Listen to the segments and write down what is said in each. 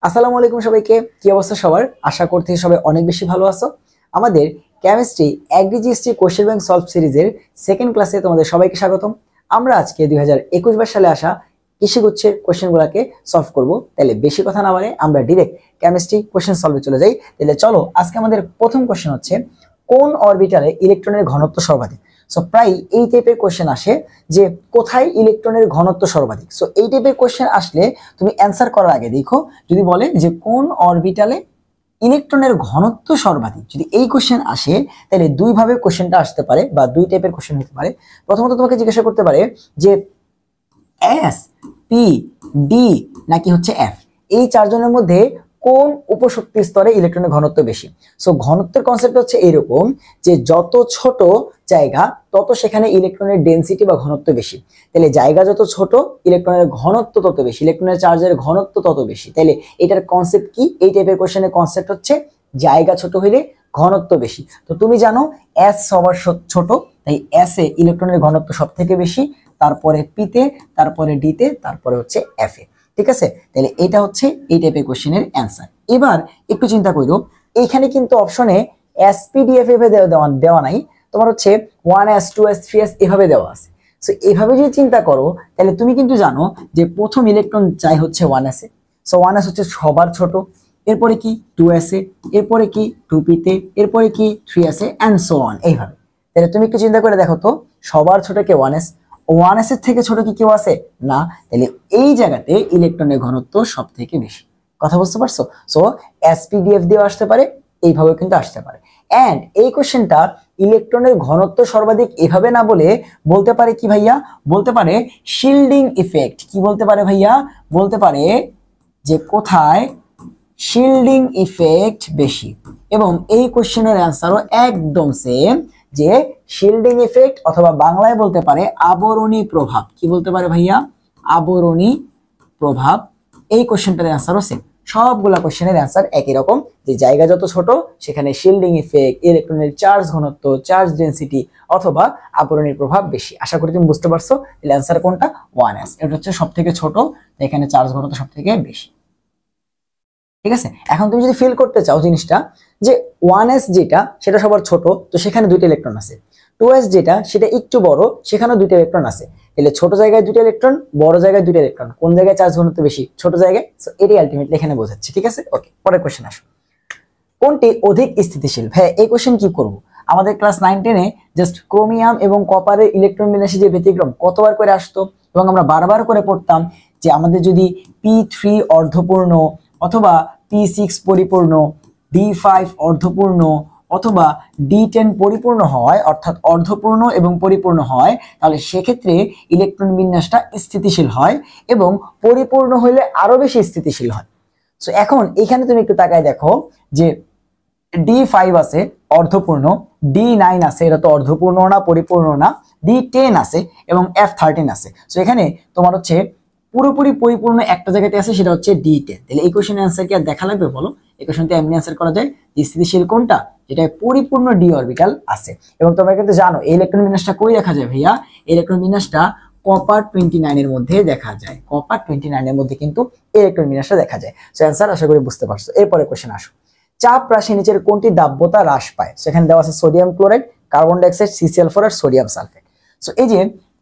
আসসালামু আলাইকুম সবাইকে। কি অবস্থা সবার? আশা করতে সবাই অনেক বেশি ভালো আছো। আমাদের কেমিস্ট্রি এগ্রিজিএসটি কোশ্চেন ব্যাংক সলভ সিরিজের সেকেন্ড ক্লাসে তোমাদের সবাইকে স্বাগতম। আমরা আজকে 2021 সালে আসা কৃষিগুচ্ছের কোশ্চেনগুলোকে সলভ করব। তাহলে বেশি কথা না বলে আমরা ডিরেক্ট কেমিস্ট্রি কোশ্চেন সলভে চলে যাই। তাহলে চলো, আজকে আমাদের প্রথম কোশ্চেন হচ্ছে কোন অরবিটালে ইলেকট্রনের ঘনত্ব সর্বাধিক। সো প্রায় এই টাইপের কোশ্চেন আসে যে কোথায় ইলেকট্রনের ঘনত্ব সর্বাধিক। সো এই টাইপের কোশ্চেন আসলে তুমি অ্যান্সার করার আগে দেখো, যদি বলে যে কোন অরবিটালে ইলেকট্রনের ঘনত্ব সর্বাধিক, যদি এই কোশ্চেন আসে তাহলে দুই ভাবে কোশ্চেনটা আসতে পারে বা দুই টাইপের কোশ্চেন হতে পারে। প্রথমত তোমাকে জিজ্ঞাসা করতে পারে যে এস, পি, ডি নাকি হচ্ছে এফ, এই চারজনের মধ্যে কোন উপশক্তি স্তরে ইলেকট্রনের ঘনত্ব বেশি। সো ঘনত্বের কনসেপ্ট হচ্ছে এরকম যে যত ছোট জায়গা তত সেখানে ইলেকট্রনের ডেনসিটি বা ঘনত্ব বেশি। তাহলে জায়গা যত ছোট ইলেকট্রনের ঘনত্ব তত বেশি, ইলেকট্রনের চার্জের ঘনত্ব তত বেশি। তাহলে এটার কনসেপ্ট কি? এই টাইপের কোশ্চেনের কনসেপ্ট হচ্ছে জায়গা ছোট হইলে ঘনত্ব বেশি। তো তুমি জানো এস সবার ছোট, তাই এস এ ইলেকট্রনের ঘনত্ব সব থেকে বেশি, তারপরে পিতে, তারপরে ডিতে, তারপরে হচ্ছে এফ এ। ঠিক আছে, তাহলে এটা হচ্ছে এই টাইপের কোশ্চেনের অ্যান্সার। এবার একটু চিন্তা করো, এইখানে কিন্তু অপশনে এসপিডিএফ এভাবে দেওয়া নাই, তোমার হচ্ছে 1s 2s 3s এভাবে দেওয়া আছে। সো এইভাবে যদি চিন্তা করো তাহলে তুমি কিন্তু জানো যে প্রথম ইলেকট্রন চাই হচ্ছে 1s এ। সো 1s হচ্ছে সবার ছোট, এরপরে কি 2s এ, এরপরে কি 2p তে, এরপরে কি 3s A and so on এইভাবে। তাহলে তুমি একটু চিন্তা করে দেখো তো, সবার ছোট কে 1s, 1s এর থেকে ছোট কি কেউ আছে? না। তাহলে এই জায়গাতে ইলেকট্রনের ঘনত্ব সব থেকে বেশি। কথা বুঝতে পারছো? সো এসপিডিএফ দিয়েও আসতে পারে, এইভাবেও কিন্তু আসতে পারে। এন্ড এই কোশ্চেনটা ইলেকট্রনের ঘনত্ব সর্বাধিক এভাবে না বলে বলতে পারে কি ভাইয়া? বলতে পারে শিল্ডিং ইফেক্ট। কি বলতে পারে ভাইয়া? বলতে পারে যে কোথায় শিল্ডিং ইফেক্ট বেশি। এবং এই কোশ্চেনের অ্যান্সারও একদম সেম, যে শিল্ডিং ইফেক্ট অথবা বাংলায় বলতে পারে আবরণী প্রভাব। কি বলতে পারে ভাইয়া? আবরণী প্রভাব। এই কোশ্চেনটার অ্যান্সারও সেম। সবগুলা কোশ্চেনের অ্যান্সার একই রকম, যে জায়গা যত ছোট সেখানে শিল্ডিং ইফেক্ট, ইলেকট্রনের চার্জ ঘনত্ব, চার্জ ডেনসিটি অথবা আবরণীর প্রভাব বেশি। আশা করি তুমি বুঝতে পারছো। তাহলে অ্যান্সার কোনটা? 1s। এটা হচ্ছে সব থেকে ছোট, এখানে চার্জ ঘনত্ব সব থেকে বেশি। ঠিক আছে, এখন তুমি যদি ফিল করতে চাও জিনিসটা যে 1s যেটা সেটা সবার ছোট, তো সেখানে দুইটা ইলেকট্রন আছে। 2s যেটা সেটা একটু বড়, সেখানেও দুইটা ইলেকট্রন আছে। তাহলে ছোট জায়গায় দুইটা ইলেকট্রন, বড় জায়গায় দুইটা ইলেকট্রন, কোন জায়গায় চার্জ ঘনত্ব বেশি? ছোট জায়গায়। সো এটাই আলটিমেটলি এখানে বোঝাচ্ছে। ঠিক আছে, ওকে, পরের কোশ্চেন আসো। কোনটি অধিক স্থিতিশীল? ভাই এই কোশ্চেন কি করব? আমাদের ক্লাস 9-10-এ জাস্ট ক্রোমিয়াম এবং কপারের ইলেকট্রন বিন্যাসে যে ব্যতিক্রম কতবার করে আসতো এবং আমরা বারবার করে পড়তাম যে আমাদের যদি P3 অর্ধপূর্ণ অথবা P6 পরিপূর্ণ, D5 অর্ধপূর্ণ অথবা D10 পরিপূর্ণ হয়, অর্থাৎ অর্ধপূর্ণ এবং পরিপূর্ণ হয়, তাহলে সেক্ষেত্রে ইলেকট্রন বিন্যাসটা স্থিতিশীল হয় এবং পরিপূর্ণ হলে আরো বেশি স্থিতিশীল হয়। সো এখন এখানে তুমি একটু তাকায় দেখো যে D5 আছে অর্ধপূর্ণ, D9 আছে, এটা তো অর্ধপূর্ণ না পরিপূর্ণ না, D10 আছে এবং F13 আছে। সো এখানে তোমার হচ্ছে পুরোপুরি পরিপূর্ণ একটা জায়গাতে আছে, সেটা হচ্ছে D10। তাহলে এই কোশ্চেনের অ্যান্সার কি আর দেখা লাগবে বলো? এই কোশ্চেনটা এমনি অ্যান্সার করা যায় যে স্থিতিশীল কোনটা, যেটা পরিপূর্ণ ডি অরবিটাল আছে। এবং তোমরা কিন্তু জানো এই ইলেকট্রন বিন্যাসটা কই দেখা যায় ভাইয়া? ইলেকট্রন বিন্যাসটা কপার 29 এর মধ্যে দেখা যায়। কপার 29 এর মধ্যে কিন্তু ইলেকট্রন বিন্যাসটা দেখা যায়। সো অ্যান্সার আশা করি বুঝতে পারছো। এরপরে কোশ্চেন আসো, চাপ রাশি নিচের কোনটি দাব্যতা হ্রাস পায়? সেখানে দেওয়া আছে sodium chloride, carbon dioxide, CCl4 আর সোডিয়াম সালফেট। সো এই যে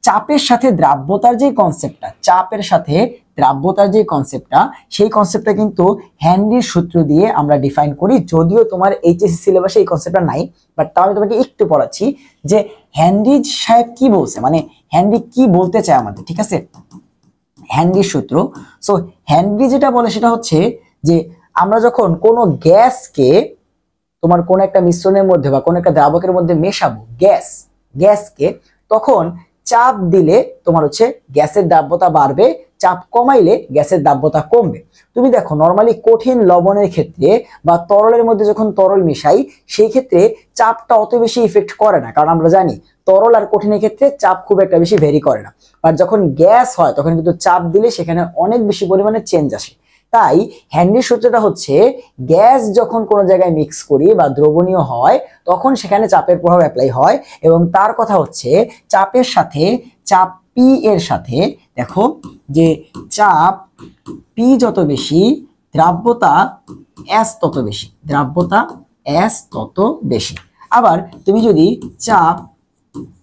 চাপের সাথে দ্রাব্যতার যে কনসেপ্টটা, চাপের সাথে দ্রাব্যতার যে কনসেপ্টটা, সেই কনসেপ্টটা কিন্তু হেনরির সূত্র দিয়ে আমরা ডিফাইন করি। যদিও তোমার এইচএসসি সিলেবাসে এই কনসেপ্টটা নাই, বাট তাও আমি তোমাকে একটু পড়াচ্ছি যে হেনরি সাহেব কি বলছে, মানে হেনরি কি বলতে চায় আমাদের। ঠিক আছে, হেনরির সূত্র। সো হেনরি যেটা বলে সেটা হচ্ছে যে আমরা যখন কোনো গ্যাসকে তোমার কোন একটা মিশ্রণের মধ্যে বা কোন একটা দ্রাবকের মধ্যে মেশাবো, গ্যাসকে, তখন চাপ দিলে তোমার হচ্ছে গ্যাসের দাব্যতা বাড়বে, চাপ কমাইলে গ্যাসের দাব্যতা কমবে। তুমি দেখো নরমালি কঠিন লবণের ক্ষেত্রে বা তরলের মধ্যে যখন তরল মিশাই, সেই ক্ষেত্রে চাপটা অত বেশি ইফেক্ট করে না, কারণ আমরা জানি তরল আর কঠিনের ক্ষেত্রে চাপ খুব একটা বেশি ভেরি করে না। আর যখন গ্যাস হয় তখন কিন্তু চাপ দিলে সেখানে অনেক বেশি পরিমাণে চেঞ্জ আসে। তাই হেনরির সূত্রটা হচ্ছে গ্যাস যখন কোনো জায়গায় মিক্স করি বা দ্রবণীয় হয় তখন সেখানে চাপের প্রভাব অ্যাপ্লাই হয়। এবং তার কথা হচ্ছে চাপের সাথে চাপ পি এর সাথে দেখো যে চাপ পি যত বেশি দ্রাব্যতা এস তত বেশি, দ্রাব্যতা এস তত বেশি। আবার তুমি যদি চাপ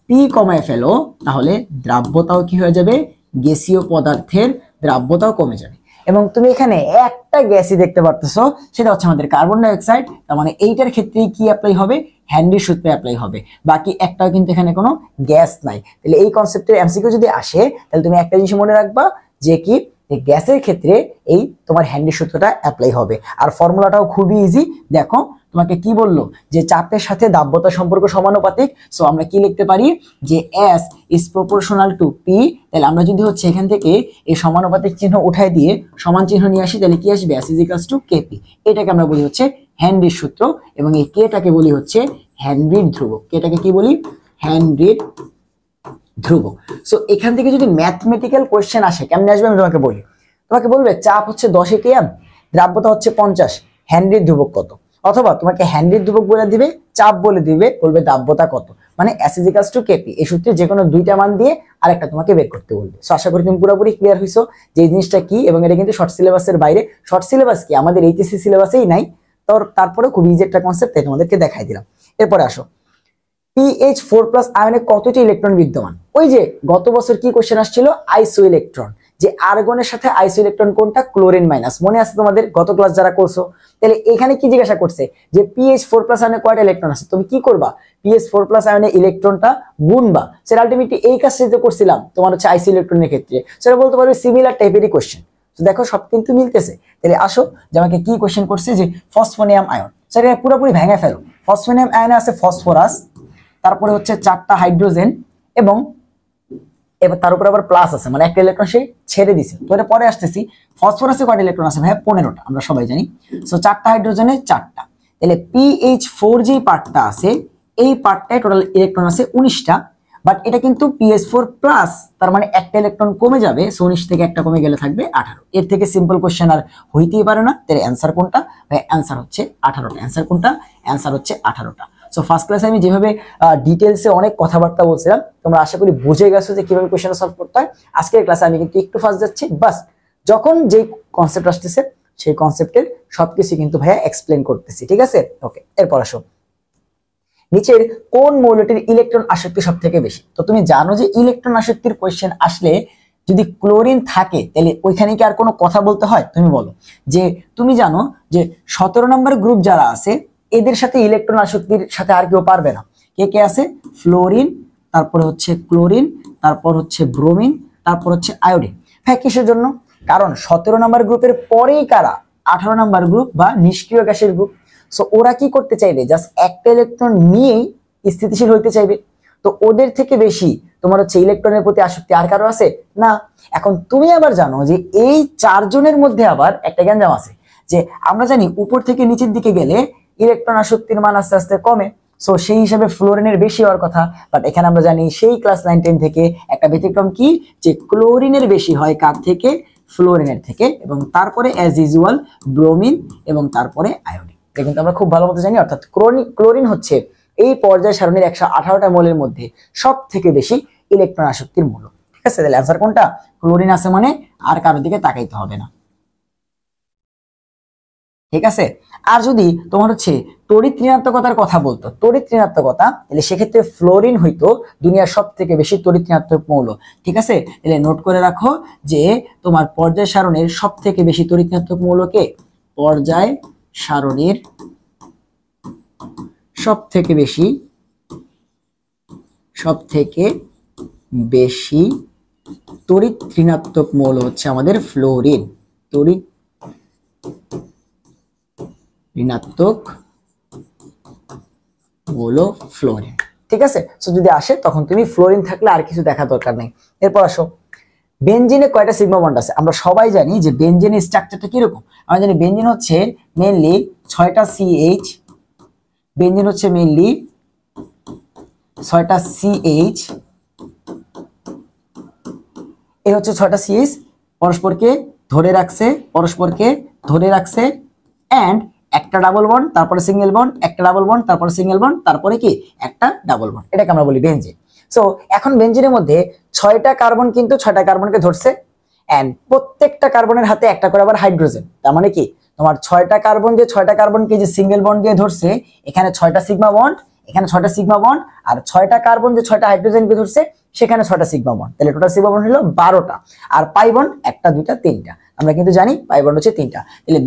পি কমায় ফেলো তাহলে দ্রাব্যতাও কি হয়ে যাবে, গ্যাসীয় পদার্থের দ্রাব্যতাও কমে যাবে। এবং তুমি এখানে একটা গ্যাসই দেখতে পারতেছো, সেটা হচ্ছে আমাদের কার্বন ডাই অক্সাইড। তার মানে এইটার ক্ষেত্রে কি অ্যাপ্লাই হবে, হেনরির সূত্রে অ্যাপ্লাই হবে, বাকি একটাও কিন্তু এখানে কোনো গ্যাস নাই। তাহলে এই কনসেপ্টের এমসিকিউ যদি আসে তাহলে তুমি একটা জিনিস মনে রাখবা যে কি, গ্যাসের ক্ষেত্রে এই তোমার হেনরির সূত্রটা অ্যাপ্লাই হবে। আর ফর্মুলাটাও খুবই ইজি, দেখো তোমাকে কি বললো যে চাপের সাথে দাব্যতা সম্পর্ক সমানুপাতিক। সো আমরা কি লিখতে পারি যে S is proportional to P। তাহলে আমরা যদি হচ্ছে এখান থেকে এই সমানুপাতিক চিহ্ন উঠাই দিয়ে সমান চিহ্ন নিয়ে আসি তাহলে কি আসবে, S is equals two KP। এটাকে আমরা বলি হচ্ছে হেনরির সূত্র, এবং এই কেটাকে বলি হচ্ছে হেনরির ধ্রুবক। কেটাকে কি বলি, হেনরির ধ্রুবক। সো এখান থেকে যদি ম্যাথমেটিক্যাল কোয়েশ্চেন আসে কেমনে আসবে আমি তোমাকে বলি। তোমাকে বলবে চাপ হচ্ছে 10 atm, দ্রাব্যতা হচ্ছে 50, হেনরির ধ্রুবক কত? অথবা তোমাকে হেনরির ধ্রুবক বলে দিবে, চাপ বলে দিবে, বলবে দাব্যতা কত, মানে S is equals two KP। এই সূত্রে যে কোনো দুইটা মান দিয়ে আরেকটা তোমাকে বের করতে বলবে। সো আশা করি তুমি পুরোপুরি ক্লিয়ার হইছো যে এই জিনিসটা কি, এবং এটা কিন্তু শর্ট সিলেবাসের বাইরে। শর্ট সিলেবাস কি আমাদের এইচএসসি সিলেবাসেই নাই, তারপরে খুব ইজি একটা কনসেপ্ট তাই তোমাদেরকে দেখাই দিলাম। এরপরে আসো, PH4+ আয়নে কতটি ইলেকট্রন বিদ্যমান? ওই যে গত বছর কি কোশ্চেন আসছিল, আইসো ইলেকট্রন, যে আর্গনের সাথে আইসো ইলেকট্রন কোনটা, ক্লোরিন মাইনাস। মনে আছে তোমাদের গত ক্লাস যারা করছো? তাহলে এখানে কি জিজ্ঞাসা করছে যে PH4+ আয়নে কয়টা ইলেকট্রন আছে, তুমি কি করবা, PH4+ আয়নে ইলেকট্রনটা গুনবা। সেটা আলটিমেটলি এই কাজটা যে করছিলাম তোমার হচ্ছে আইসো ইলেকট্রনের ক্ষেত্রে, সেটা বলতে পারবে সিমিলার টাইপেরই কোশ্চেন। তো দেখো সব কিন্তু মিলতেছে। তাহলে আসো যে আমাকে কি কোশ্চেন করছে, যে ফসফোনিয়াম আয়ন, সেটা পুরোপুরি ভেঙে ফেলো। ফসফোনিয়াম আয়নে আছে ফসফরাস, তারপরে হচ্ছে 4টা হাইড্রোজেন, এবং এবার তার উপর আবার প্লাস আছে, মানে একটা ইলেকট্রন সে ছেড়ে দিছে। তো এটা পরে আসতেছি। ফসফরাসে কয়টা ইলেকট্রন আছে ভাই, 15টা, আমরা সবাই জানি। সো 4টা হাইড্রোজেনে 4টা। তাহলে PH4 যে পার্টটা আছে এই পার্টটায় টোটাল ইলেকট্রন আছে 19টা, বাট এটা কিন্তু PH4+, তার মানে একটা ইলেকট্রন কমে যাবে। সো 19 থেকে একটা কমে গেলে থাকবে 18। এর থেকে সিম্পল কোশ্চেন আর হইতেই পারে না। তাহলে অ্যান্সার কোনটা ভাই, অ্যান্সার হচ্ছে 18টা। অ্যান্সার কোনটা, অ্যান্সার হচ্ছে 18টা। সো ফার্স্ট ক্লাসে আমি যেভাবে ডিটেলসে অনেক কথাবার্তা বলছিলাম, তোমরা আশা করি বুঝে গেছো যে কিভাবে কোশ্চেনটা সলভ করতে হয়। আজকের ক্লাসে আমি কিন্তু একটু ফাস্ট যাচ্ছি, বাস যখন যে কনসেপ্ট আসতেছে সেই কনসেপ্টের সবকিছু কিন্তু ভাইয়া এক্সপ্লেন করতেছি, ঠিক আছে? ওকে, এরপর আসো, নিচের কোন মৌলটির ইলেকট্রন আসক্তি সব থেকে বেশি? তো তুমি জানো যে ইলেকট্রন আসক্তির কোশ্চেন আসলে যদি ক্লোরিন থাকে তাহলে ওইখানে কি আর কোনো কথা বলতে হয়? তুমি বলো। যে তুমি জানো যে 17 নম্বর গ্রুপ যারা আছে এদের সাথে ইলেকট্রন আসক্তির সাথে আর কেউ পারবে না। কে কে আছে? ফ্লোরিন, তারপরে হচ্ছে ক্লোরিন, তারপর হচ্ছে ব্রোমিন, তারপর হচ্ছে আয়োডিন। হ্যাঁ, কিসের জন্য? কারণ 17 নম্বর গ্রুপের পরেই কারা, 18 নম্বর গ্রুপ বা নিষ্ক্রিয় গ্যাসের গ্রুপ। সো ওরা কি করতে চাইবে, জাস্ট একটা ইলেকট্রন নিয়েই স্থিতিশীল হইতে চাইবে। তো ওদের থেকে বেশি তোমার হচ্ছে ইলেকট্রনের প্রতি আসক্তি আর কারো আছে না। এখন তুমি আবার জানো যে এই 4 জনের মধ্যে আবার একটা গ্যাঞ্জাম আছে, যে আমরা জানি উপর থেকে নিচের দিকে গেলে ইলেকট্রন আসক্তির মান আস্তে আস্তে কমে। সো সেই হিসাবে ফ্লোরিনের বেশি হওয়ার কথা, বাট এখানে আমরা জানি সেই ক্লাস 9-10 থেকে একটা ব্যতিক্রম কি, যে ক্লোরিনের বেশি হয় কার থেকে, ফ্লোরিনের থেকে, এবং তারপরে অ্যাজ ইউজুয়াল ব্রোমিন, এবং তারপরে আয়োডিন। এটা কিন্তু আমরা খুব ভালো মতো জানি। অর্থাৎ ক্লোরিন হচ্ছে এই পর্যায় সারণীর 118টা মৌলের মধ্যে সব থেকে বেশি ইলেকট্রন আসক্তির মৌল, ঠিক আছে? তাহলে অ্যান্সার কোনটা, ক্লোরিন আছে, মানে আর কারোর দিকে তাকাইতে হবে না, ঠিক আছে? আর যদি তোমার হচ্ছে তড়িৎ ঋণাত্মকতার কথা বলতো, তড়িৎ ঋণাত্মকতা, তাহলে সেক্ষেত্রে ফ্লোরিন হইতো দুনিয়ার সব থেকে বেশি তড়িৎ ঋণাত্মক মৌল, ঠিক আছে? তাহলে নোট করে রাখো যে তোমার পর্যায় সারণীর সব থেকে বেশি তড়িৎ ঋণাত্মক মৌলকে, পর্যায় সারণীর সব থেকে বেশি তড়িৎ ঋণাত্মক মৌল হচ্ছে আমাদের ফ্লোরিন। তড়িৎ ঋণাত্মক মৌল ফ্লোরিন, ঠিক আছে? সো যদি আসে তখন তুমি ফ্লোরিন থাকলে আর কিছু দেখা দরকার নেই। এরপর আসো, বেনজিনে কয়টা সিগমা বন্ড আছে? আমরা সবাই জানি যে বেনজিনের স্ট্রাকচারটা কিরকম। আমরা জানি বেনজিন হচ্ছে মেইনলি 6টা CH, বেনজিন হচ্ছে মেইনলি 6টা CH, এই হচ্ছে 6টা CH পরস্পরকে ধরে রাখছে, এন্ড একটা ডাবল বন্ড, তারপরে সিঙ্গেল বন্ড, একটা ডাবল বন্ড, তারপরে সিঙ্গেল বন্ড, তারপরে কি একটা ডাবল বন্ড, এটাকে আমরা বলি বেনজিন। সো এখন বেনজিনের মধ্যে 6টা কার্বন, কিন্তু 6টা কার্বনকে ধরছে, এন্ড প্রত্যেকটা কার্বনের হাতে একটা করে আবার হাইড্রোজেন। তার মানে কি তোমার 6টা কার্বন, যে 6টা কার্বনকে যে সিঙ্গেল বন্ড দিয়ে ধরছে, এখানে 6টা সিগমা বন্ড, এখানে 6টা সিগমা বন্ড, আর 6টা কার্বন যে 6টা হাইড্রোজেনকে ধরছে সেখানে 6টা সিগমা বন্ড, তাহলে টোটাল সিগমা বন্ড হলো 12টা। আর পাই বন্ড 1টা 2টা 3টা, আমরা কিন্তু জানি পাই বন্ড হচ্ছে 3টা। তাহলে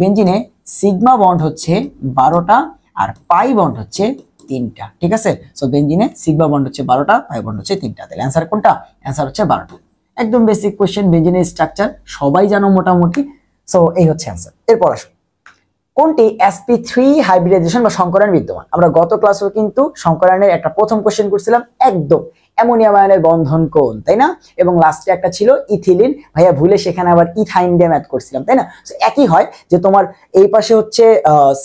বেনজিনে সিগমা বন্ড হচ্ছে 12টা আর পাই বন্ড হচ্ছে 3টা। ঠিক আছে, সো বেনজিনে সিগমা বন্ড হচ্ছে 12টা, পাই বন্ড হচ্ছে 3টা। তাহলে অ্যান্সার কোনটা? অ্যান্সার হচ্ছে 12টা। একদম বেসিক কোশ্চেন, বেনজিনের স্ট্রাকচার সবাই জানো মোটামুটি। সো এই হচ্ছে অ্যান্সার। এরপর আসো, কোনটি sp3 হাইব্রিডাইজেশন বা সংকরায়ন বিদ্যমান? আমরা গত ক্লাসেও কিন্তু সংকরায়নের একটা প্রথম কোশ্চেন করছিলাম, একদম অ্যামোনিয়াম আয়নের বন্ধন কোন, তাই না? এবং লাস্টে একটা ছিল ইথিলিন, ভাইয়া ভুলে সেখানে আবার ইথাইন দিয়ে ম্যাথ করছিলাম, তাই না? সো একই হয় যে তোমার এই পাশে হচ্ছে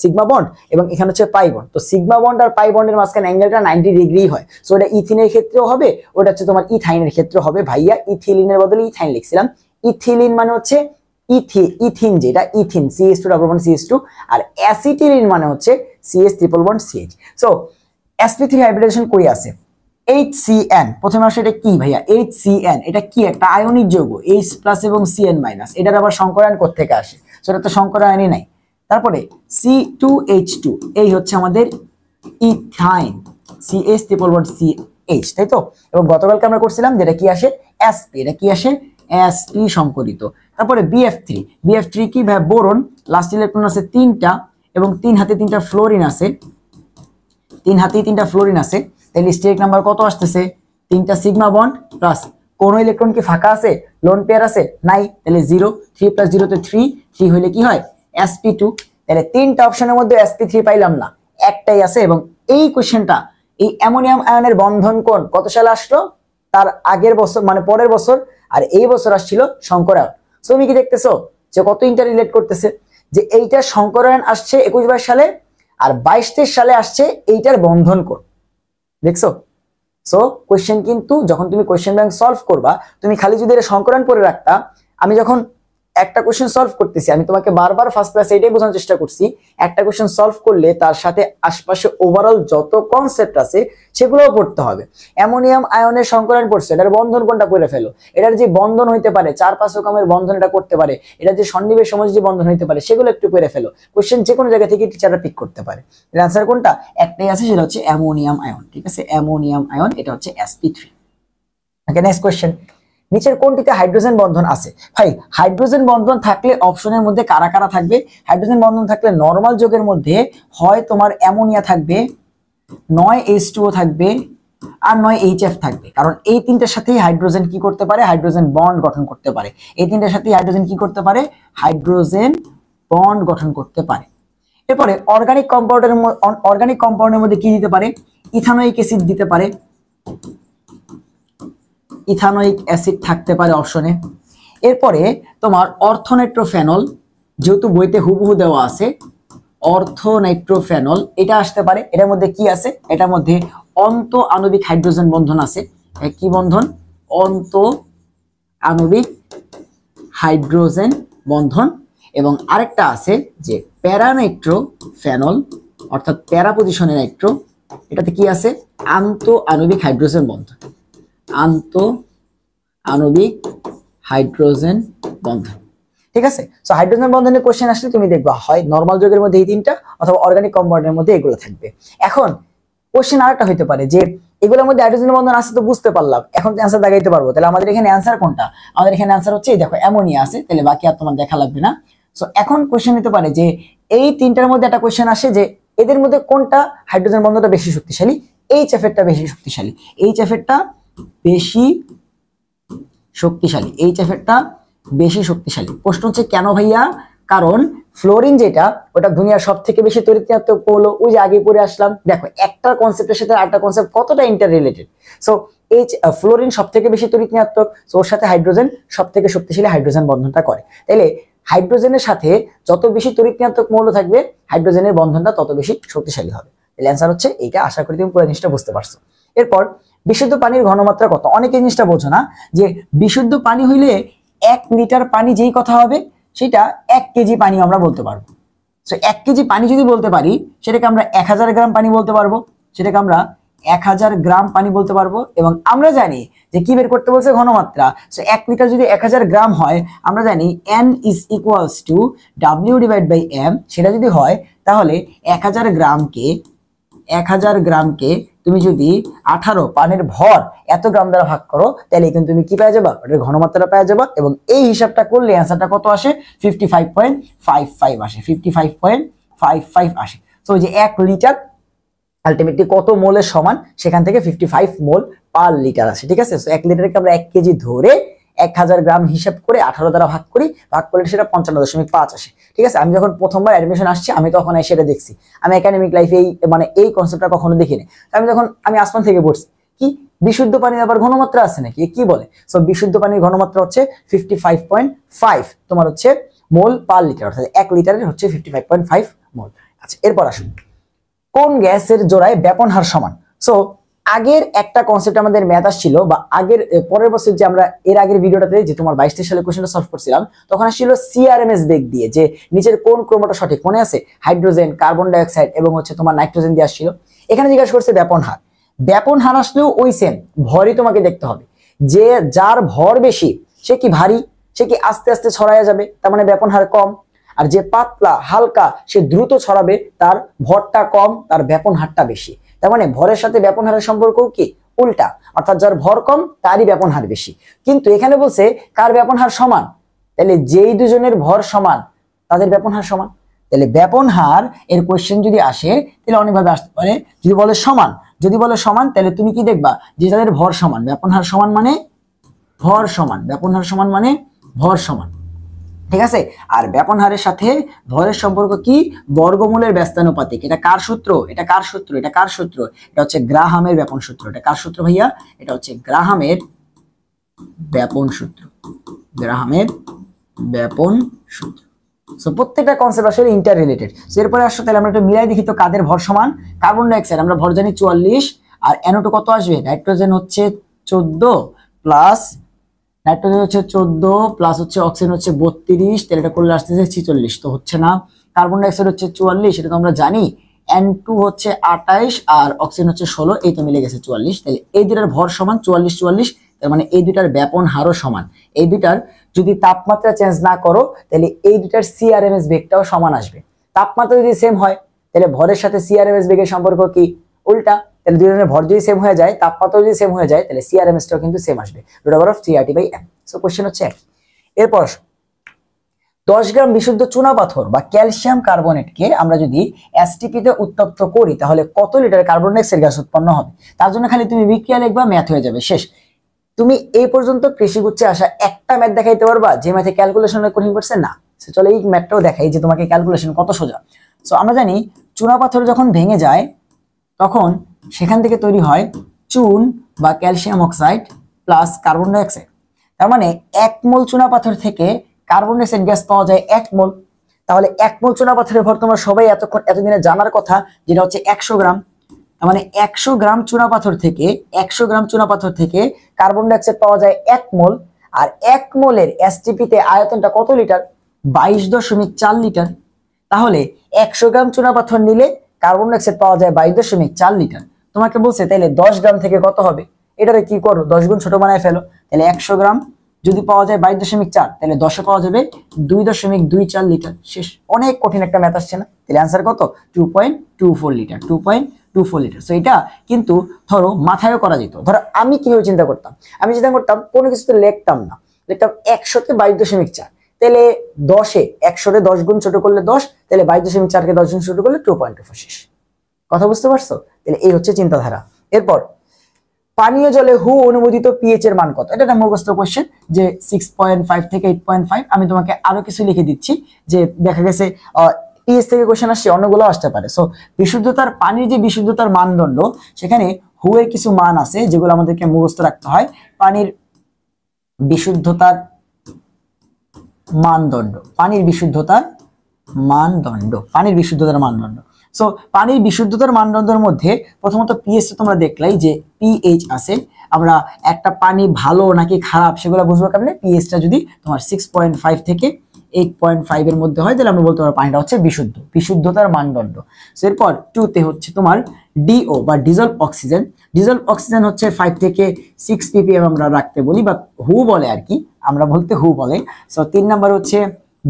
সিগমা বন্ড এবং এখানে হচ্ছে পাই বন্ড, তো সিগমা বন্ড আর পাই বন্ডের মাঝখানে অ্যাঙ্গেলটা 90 ডিগ্রি হয়। সো এটা ইথিনের ক্ষেত্রেও হবে, ওটা হচ্ছে তোমার ইথাইনের ক্ষেত্রে হবে। ভাইয়া ইথিলিনের বদলে ইথাইন লিখছিলাম। ইথিলিন মানে হচ্ছে ইথিন, যেটা ethene CH2 double bond CH2, আর অ্যাসিটিলিন মানে হচ্ছে CH triple bond CH। So sp3 hybridisation কই আছে? HCN, প্রথমে আসলে এটা কি ভাইয়া? HCN এটা কি? একটা আয়নিক যৌগ, H+ এবং Cn-, এটার আবার সংকরায়ন কোত্থেকে আসে? সো এটা তো সংকরায়নই নাই। তারপরে C2H2, এই হচ্ছে আমাদের ethyne CH triple bond CH, তাই তো? এবং গতকালকে আমরা করছিলাম যেটা কি আসে? sp, এটা কি আসে? sp সংকরিত। তারপরে BF3 কি ভাই? বোরন, লাস্ট ইলেকট্রন আছে 3টা এবং 3 হাতে 3টা ফ্লোরিন আছে, 3 হাতে 3টা ফ্লোরিন আছে। তাহলে স্টেরিক নাম্বার কত আসতেছে? 3টা সিগমা বন্ড প্লাস কোন ইলেকট্রন কি ফাঁকা আছে? লোন পেয়ার আছে? নাই, তাহলে 0। 3 + 0 তে 3, 3 হইলে কি হয়? sp2। তাহলে 3টা অপশনের মধ্যে sp3 পাইলাম না, একটাই আছে। এবং এই কোশ্চেনটা, এই অ্যামোনিয়াম আয়নের বন্ধন কোন কত সালে আসলো? তার আগের বছর, মানে পরের বছর, আর এই বছর আসছিল সংকরায়ন। সো তুমি কি দেখতেছো যে কত ইন্টার রিলেট করতেছে, যে এইটা সংকরায়ন আসছে 21-22 সালে, আর 22-23 সালে আসছে এইটার বন্ধন কোন, দেখছো? সো কোশ্চেন কিন্তু যখন তুমি কোশ্চেন ব্যাংক সলভ করবা, তুমি খালি যদি এটা সংকরায়ন করে রাখতা, আমি যখন একটা কোশ্চেন সলভ করতেছি, আমি তোমাকে বারবার ফার্স্ট ক্লাসে এটাই বোঝানোর চেষ্টা করছি, একটা কোশ্চেন সলভ করলে তার সাথে আশপাশে ওভারঅল যত কনসেপ্ট আছে সেগুলোও পড়তে হবে। অ্যামোনিয়াম আয়নের সংকরায়ন পড়ছে, এটার বন্ধন কোনটা করে ফেলো, এটার যে বন্ধন হইতে পারে 4-5 রকমের বন্ধন এটা করতে পারে, এটা যে সন্নিবেশ সময় যে বন্ধন হইতে পারে সেগুলো একটু করে ফেলো। কোশ্চেন যে কোনো জায়গা থেকে টিচাররা পিক করতে পারে। এর আনসার কোনটা? একটাই আছে, সেটা হচ্ছে অ্যামোনিয়াম আয়ন। ঠিক আছে, অ্যামোনিয়াম আয়ন, এটা হচ্ছে sp3। ওকে, নেক্সট কোশ্চেন, নিচের কোনটিতে হাইড্রোজেন বন্ধন আছে? ভাই হাইড্রোজেন বন্ধন থাকলে অপশনের মধ্যে কারা কারা থাকবে? হাইড্রোজেন বন্ধন থাকলে নরমাল যৌগের মধ্যে হয় তোমার অ্যামোনিয়া থাকবে, নয় H2O থাকবে, আর নয় HF থাকবে। কারণ এই তিনটার সাথেই হাইড্রোজেন কি করতে পারে? হাইড্রোজেন বন্ড গঠন করতে পারে। এই তিনটার সাথেই হাইড্রোজেন কি করতে পারে? হাইড্রোজেন বন্ড গঠন করতে পারে। এরপরে অর্গানিক কম্পাউন্ডের মধ্যে কি দিতে পারে? ইথানোয়িক অ্যাসিড দিতে পারে, ইথানোয়িক অ্যাসিড থাকতে পারে অপশনে। এরপরে তোমার অর্থোনাইট্রোফেনল, যেহেতু বইতে হুবহু দেওয়া আছে অর্থোনাইট্রোফেনল, এটা আসতে পারে। এটার মধ্যে কি আছে? এটার মধ্যে অন্ত আণবিক হাইড্রোজেন বন্ধন আছে। কি বন্ধন? অন্ত আণবিক হাইড্রোজেন বন্ধন। এবং আরেকটা আছে যে প্যারানাইট্রোফেনল, অর্থাৎ প্যারা পজিশনের নাইট্রো, এটাতে কি আছে? আন্ত আণবিক হাইড্রোজেন বন্ধন, আন্ত আণবিক হাইড্রোজেন বন্ধন। ঠিক আছে, সো হাইড্রোজেন বন্ধনের কোশ্চেন আসলে তুমি দেখবা হয় নরমাল যৌগের মধ্যে এই তিনটা, অথবা অর্গানিক কম্পাউন্ডের মধ্যে এগুলো থাকবে। এখন কোশ্চেন আরেকটা হইতে পারে যে এগুলোর মধ্যে হাইড্রোজেন বন্ধন আছে, তো বুঝতে পারলাম, এখন অ্যান্সার দেখাইতে পারবো, তাহলে আমাদের এখানে অ্যান্সার কোনটা? আমাদের এখানে অ্যান্সার হচ্ছে এই দেখো অ্যামোনিয়া আছে, তাহলে বাকি আর তোমার দেখা লাগবে না। সো এখন কোশ্চেন হতে পারে যে এই তিনটার মধ্যে একটা কোশ্চেন আসে যে এদের মধ্যে কোনটা হাইড্রোজেন বন্ধনটা বেশি শক্তিশালী? HF এরটা বেশি শক্তিশালী, HF এরটা বেশি শক্তিশালী, HF এরটা বেশি শক্তিশালী। প্রশ্ন হচ্ছে কেন ভাইয়া? কারণ ফ্লোরিন যেটা, ওটা দুনিয়ার সব থেকে বেশি তড়িৎ-ঋণাত্মক মৌল, ওই যে আগে পড়ে আসলাম। দেখো একটা কনসেপ্টের সাথে আরেকটা কনসেপ্ট কতটা ইন্টার রিলেটেড। সো ফ্লোরিন সব থেকে বেশি তড়িৎ-ঋণাত্মক, সো ওর সাথে হাইড্রোজেন সব থেকে শক্তিশালী হাইড্রোজেন বন্ধনটা করে। তাইলে হাইড্রোজেনের সাথে যত বেশি তড়িৎ-ঋণাত্মক মৌল থাকবে, হাইড্রোজেনের বন্ধনটা তত বেশি শক্তিশালী হবে। তাহলে অ্যান্সার হচ্ছে এইটা। আশা করি তুমি পুরো জিনিসটা বুঝতে পারছো। এরপর বিশুদ্ধ পানির ঘনমাত্রা কত? অনেকে জিনিসটা বোঝো না যে বিশুদ্ধ পানি হইলে 1 লিটার পানি যেই কথা হবে সেটা 1 কেজি পানি আমরা বলতে পারবো। সো 1 কেজি পানি যদি বলতে পারি, সেটাকে আমরা 1000 গ্রাম পানি বলতে পারবো, সেটাকে আমরা 1000 গ্রাম পানি বলতে পারবো, এবং আমরা জানি যে কি বের করতে বলছে ঘনমাত্রা। সো 1 লিটার যদি 1000 গ্রাম হয়, আমরা জানি n is equals to w divide by m। সেটা যদি হয় তাহলে 1000 গ্রামকে তুমি যদি 18 পানির ভর এত গ্রাম দ্বারা ভাগ করো, তাহলে কিন্তু তুমি কি পেয়ে যাবা, ওটার ঘনমাত্রা পেয়ে যাবা। এবং এই হিসাবটা করলে অ্যান্সারটা কত আসে, 55.55 আসে, 55.55 আসে। তো যে 1 লিটার আলটিমেটলি কত মোলের সমান, সেখান থেকে 55 মোল পার লিটার আসে। ঠিক আছে, সো 1 লিটারকে আমরা 1 কেজি ধরে 1000 গ্রাম হিসাব করে 18 দ্বারা ভাগ করলে সেটা 55.5 আসে। ঠিক আছে, আমি যখন প্রথমবার অ্যাডমিশন আসছি আমি তখন সেটা দেখছি, আমি একাডেমিক লাইফে এই কনসেপ্টটা কখনো দেখিনি। আমি আসমান থেকে পড়ছি কি বিশুদ্ধ পানির আবার ঘনমাত্রা আছে নাকি, কি বলে। সো বিশুদ্ধ পানির ঘনমাত্রা হচ্ছে 55.5 তোমার হচ্ছে মোল পার লিটার, অর্থাৎ 1 লিটারের হচ্ছে 55.5 মোল। আচ্ছা, এরপর আসুন কোন গ্যাসের জোড়ায় ব্যাপন হার সমান। সো আগের একটা কনসেপ্ট আমাদের ম্যাথ আসছিল, বা পরের বছর যে আমরা এর আগের ভিডিওটাতে যে তোমার 22 সালে কোশ্চেনটা সলভ করছিলাম, তখন আসছিল সিআরএমএস বেগ দিয়ে, যে নিচের কোন ক্রমটা সঠিক মনে আছে, হাইড্রোজেন, কার্বন ডাইঅক্সাইড এবং হচ্ছে তোমার নাইট্রোজেন দিয়ে আসছিল। এখানে জিজ্ঞাসা করছে ব্যাপন হার। ব্যাপন হার আসলেও ওই সেম, ভরই তোমাকে দেখতে হবে, যে যার ভর বেশি সে কি ভারী, সে কি আস্তে আস্তে ছড়াইয়া যাবে, তার মানে ব্যাপন হার কম। আর যে পাতলা হালকা সে দ্রুত ছড়াবে, তার ভরটা কম, তার ব্যাপন হারটা বেশি। তার মানে ভরের সাথে ব্যাপন হারের সম্পর্ক কি উল্টা, অর্থাৎ যার ভর কম তারই ব্যাপন হার বেশি। কিন্তু এখানে বলছে কার ব্যাপন হার সমান, তাহলে যেই দুজনের ভর সমান তাদের ব্যাপন হার সমান। তাহলে ব্যাপন হার এর কোশ্চেন যদি আসে তাহলে অনেকভাবে আসতে পারে। যদি বলে সমান তাহলে তুমি কি দেখবা, যে যাদের ভর সমান, ব্যাপন হার সমান মানে ভর সমান, ব্যাপন হার সমান মানে ভর সমান। ঠিক আছে, আর ব্যাপন হারের সাথে ভরের সম্পর্ক কি, বর্গমূলের ব্যস্তানুপাতিক। এটা কার সূত্র, এটা হচ্ছে গ্রাহামের ব্যাপন সূত্র। এটা কার সূত্র ভাইয়া, এটা হচ্ছে গ্রাহামের ব্যাপন সূত্র, সো প্রত্যেকটা কনসেপ্ট আসলে ইন্টার রিলেটেড। সো এরপরে আসো তাহলে আমরা একটু মিলাই দেখি তো কাদের ভর সমান। কার্বন ডাইঅক্সাইড আমরা ভর জানি 44, আর NO2 কত আসবে, নাইট্রোজেন হচ্ছে 14 প্লাস হচ্ছে অক্সিজেন হচ্ছে 32, তাহলে এটা করলে আসতেছে 46, তো হচ্ছে না। কার্বন ডাইঅক্সাইড হচ্ছে 44, এটা তো আমরা জানি। N2 হচ্ছে 28 আর অক্সিজেন হচ্ছে 16, এই তো মিলে গেছে 44। তাহলে এই দুটার ভর সমান 44, তার মানে এই দুটার ব্যাপন হারও সমান। এই দুটার যদি তাপমাত্রা চেঞ্জ না করো তাহলে এই দুটার সিআরএমএস বেগটাও সমান আসবে। তাপমাত্রা যদি সেম হয় তাহলে ভরের সাথে সিআরএমএস বেগের সম্পর্ক কি উল্টা, তাহলে দুই ধরনের ভর যদি সেম হয়ে যায়, তাপমাত্রা যদি সেম হয়ে যায়, তাহলে সিআরএমএসটাও কিন্তু সেম আসবে, √3RT/m। সো কোশ্চেন হচ্ছে এক। এরপর 10 গ্রাম বিশুদ্ধ চুনা পাথর বা ক্যালসিয়াম কার্বনেটকে আমরা যদি এসটিপি তে উত্তপ্ত করি তাহলে কত লিটার কার্বন ডাইঅক্সাইড গ্যাস উৎপন্ন হবে। তার জন্য খালি তুমি বিক্রিয়া লিখবা, ম্যাথ হয়ে যাবে, শেষ। তুমি এই পর্যন্ত কৃষিগুচ্ছে আসা একটা ম্যাথ দেখাইতে পারবা যে ম্যাথে ক্যালকুলেশন কঠিন করছে না। চলো এই ম্যাথটাও দেখাই যে তোমাকে ক্যালকুলেশন কত সোজা। সো আমরা জানি চুনা পাথর যখন ভেঙে যায় তখন সেখান থেকে তৈরি হয় চুন বা calcium oxide plus carbon dioxide. তার মানে 1 মোল চুনা পাথর থেকে কার্বন ডাইঅক্সাইড গ্যাস পাওয়া যায় 1 মোল। তাহলে 1 মোল চুনা পাথরের ভর তোমরা সবাই এতদিনে জানার কথা, যেটা হচ্ছে 100 গ্রাম। তার মানে 100 গ্রাম চুনা পাথর থেকে কার্বন ডাইঅক্সাইড পাওয়া যায় 1 মোল। আর 1 মোলের এসটিপি তে আয়তনটা কত লিটার, 22.4 লিটার। তাহলে 100 গ্রাম চুনা পাথর নিলে কার্বন ডাইঅক্সাইড পাওয়া যায় 22.4 লিটার। তোমাকে বলছে তাহলে 10 গ্রাম থেকে কত হবে, এটারে কি করো 10 গুণ ছোট বানায় ফেলো। তাহলে 100 গ্রাম যদি পাওয়া যায় 22.4, তাহলে 10 পাওয়া যাবে 2.24 লিটার, শেষ। অনেক কঠিন একটা ম্যাথ আসছে না, তাহলে অ্যান্সার কত, 2.24 লিটার, 2.24 লিটার। সো এটা কিন্তু ধরো মাথায়ও করা যেত। ধরো আমি কিভাবে চিন্তা করতাম, কোনো কিছুতে লিখতাম 100 তে 22.4, তাহলে 100 10 গুণ ছোট করলে 10, তাহলে 22.4 কে 10 গুণ ছোট করলে 2.24, শেষ। কথা বুঝতে পারছো? তাহলে এই হচ্ছে চিন্তাধারা। এরপর পানীয় জলে হু অনুমোদিত পিএইচ এর মান কত, এটা একটা মুখস্থ কোশ্চেন, যে 6.5 থেকে 8.5। আমি তোমাকে আরো কিছু লিখে দিচ্ছি, যে দেখা গেছে পিএইচ থেকে কোশ্চেন আসছে, অন্যগুলো আসতে পারে। সো বিশুদ্ধতার, পানির যে বিশুদ্ধতার মানদণ্ড, সেখানে হু এর কিছু মান আছে যেগুলো আমাদেরকে মুখস্থ রাখতে হয়। পানির বিশুদ্ধতার মানদণ্ড, পানির বিশুদ্ধতার মানদণ্ড। সো পানির বিশুদ্ধতার মানদণ্ডের মধ্যে প্রথমত পিএইচ তোমরা দেখলাই যে পিএইচ আছে। আমরা একটা পানি ভালো নাকি খারাপ সেগুলো বুঝবো কেমনে, পিএইচটা যদি তোমার 6.5 থেকে 8.5 এর মধ্যে হয় তাহলে আমরা বলতে পারবো পানিটা হচ্ছে বিশুদ্ধ, বিশুদ্ধতার মানদণ্ড। এরপর 2 তে হচ্ছে তোমার ডিও বা ডিজলভ অক্সিজেন। ডিজলভ অক্সিজেন হচ্ছে 5 থেকে 6 ppm আমরা রাখতে বলি বা হু বলে আর কি, আমরা বলতে হু বলে। সো 3 নাম্বার হচ্ছে